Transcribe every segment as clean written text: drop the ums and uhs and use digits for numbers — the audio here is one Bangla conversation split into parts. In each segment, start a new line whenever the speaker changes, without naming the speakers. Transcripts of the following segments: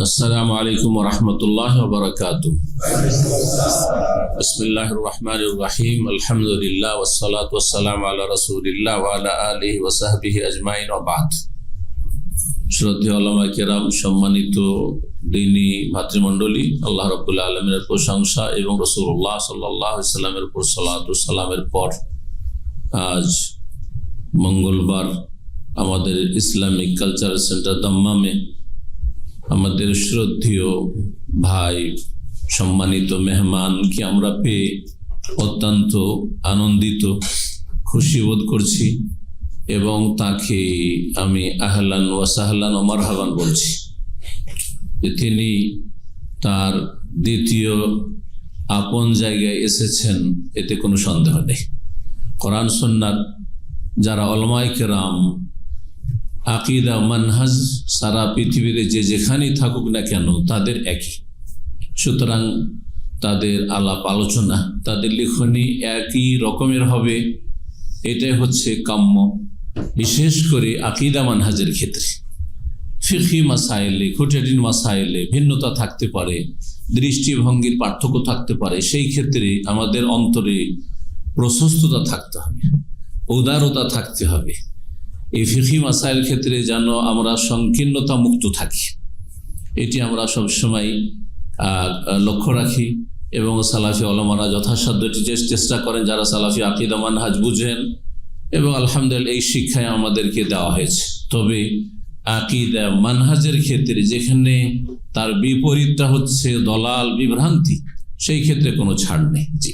السلام عليكم ورحمة الله وبركاته. بسم الله الرحمن الرحيم. الحمد لله والصلاة والسلام على رسول الله وعلى آله وصحبه أجمعين وبعد. শ্রদ্ধেয় ওলামা কেরাম, সম্মানিত দ্বীনী ভাতৃমণ্ডলী, আল্লাহ রাব্বুল আলামিনের প্রশংসা এবং রাসূলুল্লাহ সাল্লাল্লাহু আলাইহি ওয়াসাল্লামের উপর সালাত ও সালামের পর আজ মঙ্গলবার আমাদের ইসলামিক কালচারাল সেন্টার দাম্মামে আমাদের শ্রদ্ধেয় ভাই, সম্মানিত মেহমানকে আমরা পেয়ে অত্যন্ত আনন্দিত, খুশি বোধ করছি এবং তাকে আমি আহলান ওয়া সাহলান ওয়া মারহাবান বলছি যে তিনি তার দ্বিতীয় আপন জায়গায় এসেছেন, এতে কোনো সন্দেহ নেই। কোরআন সুন্নাত যারা উলামায়ে কেরাম, আকিদা, মানহাজ সারা পৃথিবীতে যে যেখানেই থাকুক না কেন তাদের একই, সুতরাং তাদের আলাপ আলোচনা, তাদের লিখনি একই রকমের হবে, এটাই হচ্ছে কাম্য। বিশেষ করে আকিদা মানহাজের ক্ষেত্রে ফিকহি মাসাইলে, খুঁটিনাটি মাসাইলে ভিন্নতা থাকতে পারে, দৃষ্টিভঙ্গির পার্থক্য থাকতে পারে, সেই ক্ষেত্রে আমাদের অন্তরে প্রশস্ততা থাকতে হবে, উদারতা থাকতে হবে। এই ফিকহি মাসাইল ক্ষেত্রে যেন আমরা সংকীর্ণতা মুক্ত থাকি, এটি আমরা সবসময় লক্ষ্য রাখি এবং সালাফি ওলামারা যথাসাধ্য চেষ্টা করেন, যারা সালাফি আকিদা মানহাজ বুঝেন, এবং আলহামদুলিল্লাহ এই শিক্ষায় আমাদেরকে দেওয়া হয়েছে। তবে আকিদা মানহাজের ক্ষেত্রে যেখানে তার বিপরীতটা হচ্ছে দলাল, বিভ্রান্তি, সেই ক্ষেত্রে কোনো ছাড় নেই। জি,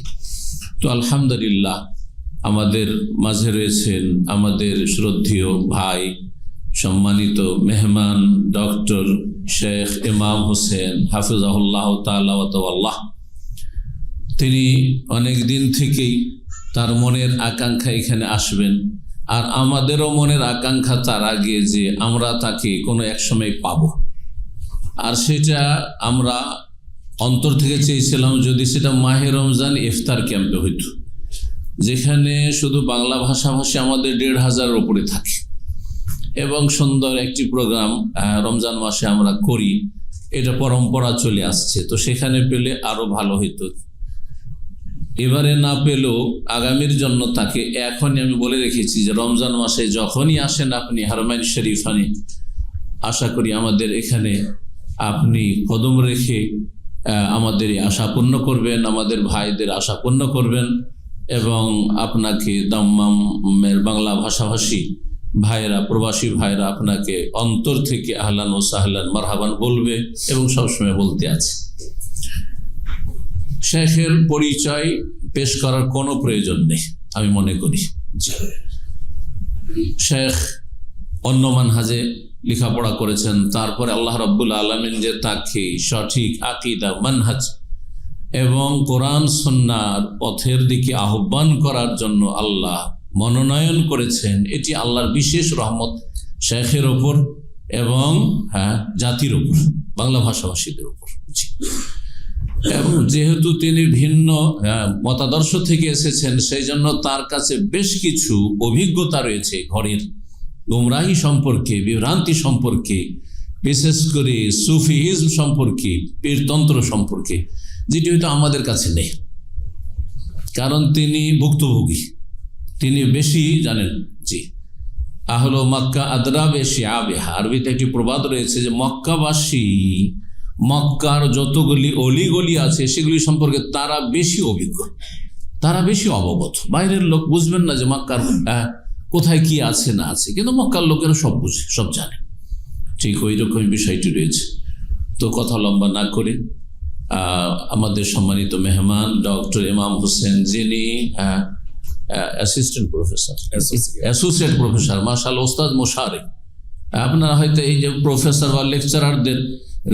তো আলহামদুলিল্লাহ আমাদের মাঝে রয়েছেন আমাদের শ্রদ্ধেয় ভাই, সম্মানিত মেহমান ডক্টর শেখ ইমাম হোসেন হাফিজাহুল্লাহ তাআলা ওয়া তাওয়াল্লাহ। তিনি অনেক দিন থেকেই তার মনের আকাঙ্ক্ষা এখানে আসবেন, আর আমাদেরও মনের আকাঙ্ক্ষা তার আগে যে আমরা তাকে কোনো এক সময় পাবো, আর সেটা আমরা অন্তর থেকে চেয়েছিলাম যদি সেটা মাহে রমজান ইফতার ক্যাম্পে হইতো, যেখানে শুধু বাংলা ভাষাভাষী আমাদের ১৫০০-এর উপরে থাকে এবং সুন্দর একটি প্রোগ্রাম রমজান মাসে আমরা করি, এটা পরম্পরা চলে আসছে। তো সেখানে পেলে আরো ভালো হইতো। এবারে না পেলেও আগামীর জন্য তাকে এখনই আমি বলে রেখেছি যে রমজান মাসে যখনই আসেন আপনি হারমাইন শরীফানে, আশা করি আমাদের এখানে আপনি কদম রেখে আমাদের আশা পূর্ণ করবেন, আমাদের ভাইদের আশা পূর্ণ করবেন, এবং আপনাকে দাম্মামের বাংলা ভাষাভাষী ভাইরা, প্রবাসী ভাইরা আপনাকে অন্তর থেকে আহলান ও সাহলান মারহাবান বলবে এবং সবসময় বলতে আছে। শেখের পরিচয় পেশ করার কোনো প্রয়োজন নেই আমি মনে করি। শেখ অন্য মানহাজে লেখাপড়া করেছেন, তারপরে আল্লাহ রাব্বুল আলামিন যে তাকে সঠিক আকিদা, মানহাজ এবং কোরআন সুন্নাহর পথের দিকে আহ্বান করার জন্য আল্লাহ মনোনয়ন করেছেন, এটি আল্লাহর বিশেষ রহমত শেখের ওপর এবং জাতির ওপর, বাংলা ভাষাভাষীদের ওপর। এবং যেহেতু তিনি ভিন্ন মতাদর্শ থেকে এসেছেন, সেই জন্য তার কাছে বেশ কিছু অভিজ্ঞতা রয়েছে ঘরের গুমরাহি সম্পর্কে, বিভ্রান্তি সম্পর্কে, বিশেষ করে সুফিহিজম সম্পর্কে, পীরতন্ত্র সম্পর্কে, যেটি হয়তো আমাদের কাছে নেই, কারণ তিনি ভুক্তভোগী, তিনি বেশি জানেন। জি, আহলো মক্কা আদরা বেশি আবেহা, আরবিতে একটি প্রবাদ রয়েছে যে মক্কাবাসী, মক্কার যতগুলি অলিগলি আছে সেগুলি সম্পর্কে তারা বেশি অভিজ্ঞ, তারা বেশি অবগত। বাইরের লোক বুঝবেন না যে মক্কার কোথায় কি আছে না আছে, কিন্তু মক্কার লোকেরা সব বুঝে, সব জানে। ঠিক ওই রকম বিষয়টি রয়েছে। তো কথা লম্বা না করে আমাদের সম্মানিত মেহমান ডক্টর ইমাম হোসেন, যিনি অ্যাসিস্ট্যান্ট প্রফেসর, অ্যাসোসিয়েট প্রফেসর, মাশাআল্লাহ ওস্তাদ মোশারেক। আপনারা হয়তো এই যে প্রফেসর বা লেকচারারদের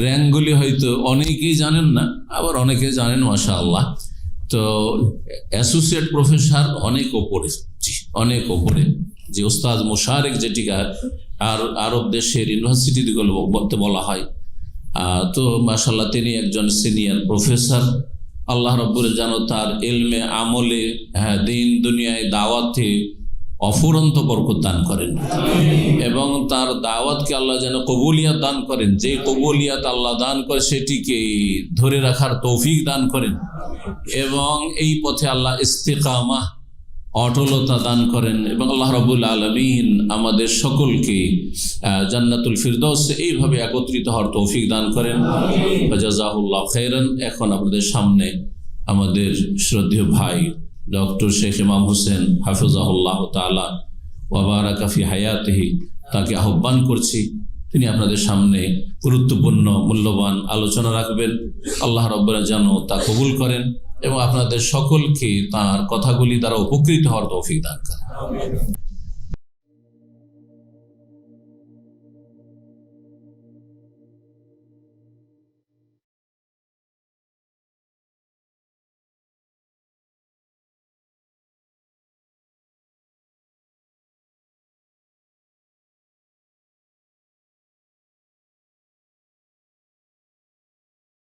র্যাঙ্কগুলি হয়তো অনেকেই জানেন না, আবার অনেকে জানেন, মাশাআল্লাহ। তো অ্যাসোসিয়েট প্রফেসর অনেক ওপরে, অনেক ওপরে, যে ওস্তাদ মোশারেক যেটিকে আর আরব দেশের ইউনিভার্সিটিগুলো বলা হয়। তো মাশাআল্লাহ তিনি একজন সিনিয়র প্রফেসর। আল্লাহ রাব্বুল যেন তার ইলমে, আমলে, দিন দুনিয়ায়, দাওয়াতে অফুরন্ত বরকত দান করেন এবং তার দাওয়াতকে আল্লাহ যেন কবুলিয়াত দান করেন। যে কবুলিয়াত আল্লাহ দান করে সেটিকে ধরে রাখার তৌফিক দান করেন এবং এই পথে আল্লাহ ইস্তিকামা অটলতা দান করেন এবং আল্লাহ রাব্বুল আলামিন আমাদের সকলকে জান্নাতুল ফিরদৌস এইভাবে একত্রিত হওয়ার তৌফিক দান করেন। জাযাহুল্লাহু খাইরান। এখন আপনাদের সামনে আমাদের শ্রদ্ধেয় ভাই ডক্টর শেখ ইমাম হোসেন হাফিজাহুল্লাহ তাআলা ওয়া বারাকা ফি হায়াতিহি, তাকে আহ্বান করছি তিনি আপনাদের সামনে গুরুত্বপূর্ণ মূল্যবান আলোচনা রাখবেন। আল্লাহ রাব্বুল যেন তা কবুল করেন এবং আপনাদের সকলকে তার কথাগুলি দ্বারা উপকৃত হওয়ার তৌফিক দান করেন।